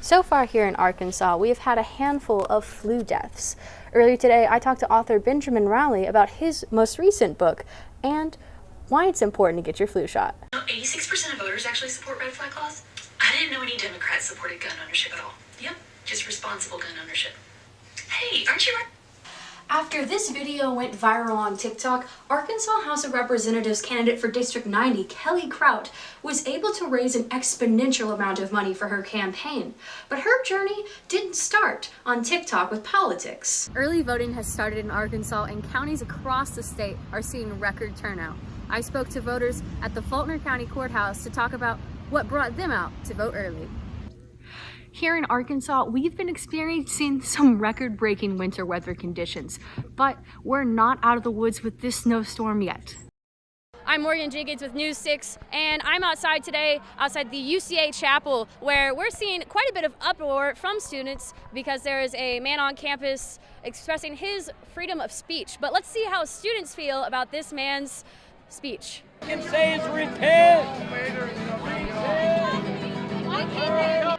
So far here in Arkansas, we have had a handful of flu deaths. Earlier today, I talked to author Benjamin Rowley about his most recent book and why it's important to get your flu shot. 86% of voters actually support red flag laws. I didn't know any Democrats supported gun ownership at all. Yep, just responsible gun ownership. Hey, aren't you right? After this video went viral on TikTok, Arkansas House of Representatives candidate for District 90, Kelly Kraut, was able to raise an exponential amount of money for her campaign. But her journey didn't start on TikTok with politics. Early voting has started in Arkansas, and counties across the state are seeing record turnout. I spoke to voters at the Fulton County Courthouse to talk about what brought them out to vote early. Here in Arkansas, we've been experiencing some record-breaking winter weather conditions, but we're not out of the woods with this snowstorm yet. I'm Morgan Jenkins with News 6, and I'm outside today, outside the UCA Chapel, where we're seeing quite a bit of uproar from students because there is a man on campus expressing his freedom of speech. But let's see how students feel about this man's speech. I can say is repent.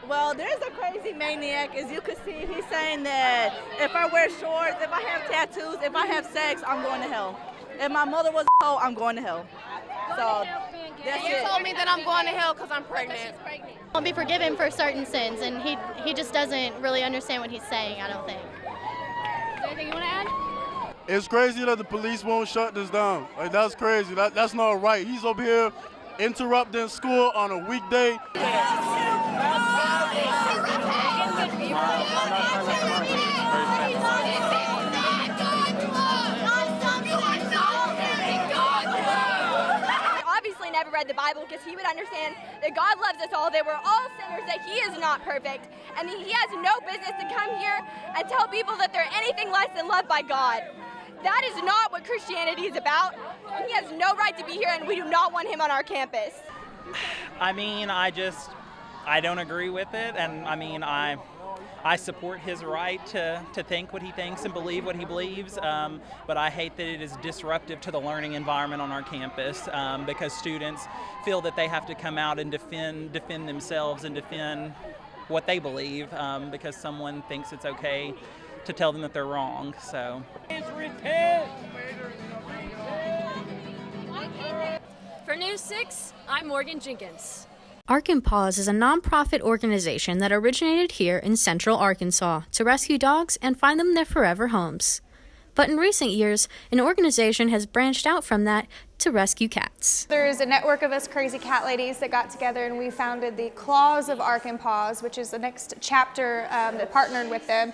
Well, there's a crazy maniac, as you can see. He's saying that if I wear shorts, if I have tattoos, if I have sex, I'm going to hell. If my mother was a hoe, I'm going to hell. So that's it. He told me that I'm going to hell because I'm pregnant. Won't be forgiven for certain sins, and he just doesn't really understand what he's saying, I don't think. Is there anything you want to add? It's crazy that the police won't shut this down. Like, that's crazy. That's not right. He's over here interrupting school on a weekday. Obviously never read the Bible because he would understand that God loves us all, that we're all sinners, that he is not perfect, and he has no business to come here and tell people that they're anything less than loved by God. That is not what Christianity is about. He has no right to be here, and we do not want him on our campus. I mean, I don't agree with it, and I mean, I support his right to think what he thinks and believe what he believes, but I hate that it is disruptive to the learning environment on our campus because students feel that they have to come out and defend themselves and defend what they believe because someone thinks it's okay to tell them that they're wrong. So. Repent. For News 6, I'm Morgan Jenkins. Arkansas is a nonprofit organization that originated here in central Arkansas to rescue dogs and find them their forever homes. But in recent years, an organization has branched out from that to rescue cats. There's a network of us crazy cat ladies that got together and we founded the Claws of Arkansas, which is the next chapter that partnered with them.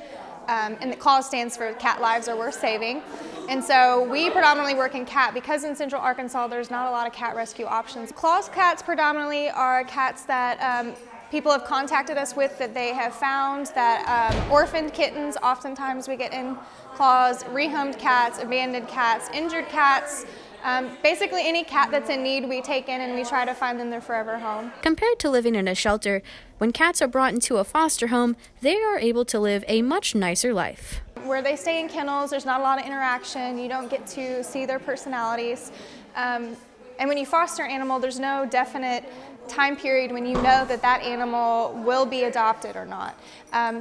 And the CLAWS stands for Cat Lives Are Worth Saving. And so we predominantly work in cat because in central Arkansas there's not a lot of cat rescue options. CLAWS cats predominantly are cats that people have contacted us with that they have found that orphaned kittens, oftentimes we get in CLAWS, rehomed cats, abandoned cats, injured cats. Basically any cat that's in need we take in and we try to find them their forever home. Compared to living in a shelter, when cats are brought into a foster home, they are able to live a much nicer life. Where they stay in kennels, there's not a lot of interaction, you don't get to see their personalities. And when you foster an animal, there's no definite time period when you know that that animal will be adopted or not.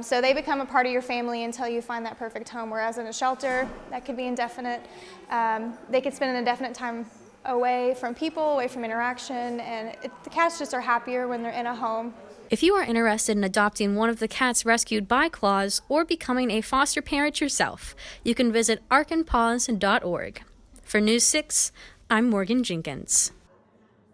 So they become a part of your family until you find that perfect home, whereas in a shelter, that could be indefinite. They could spend an indefinite time away from people, away from interaction, and the cats just are happier when they're in a home. If you are interested in adopting one of the cats rescued by CLAWS or becoming a foster parent yourself, you can visit arkanpaws.org. For News 6, I'm Morgan Jenkins.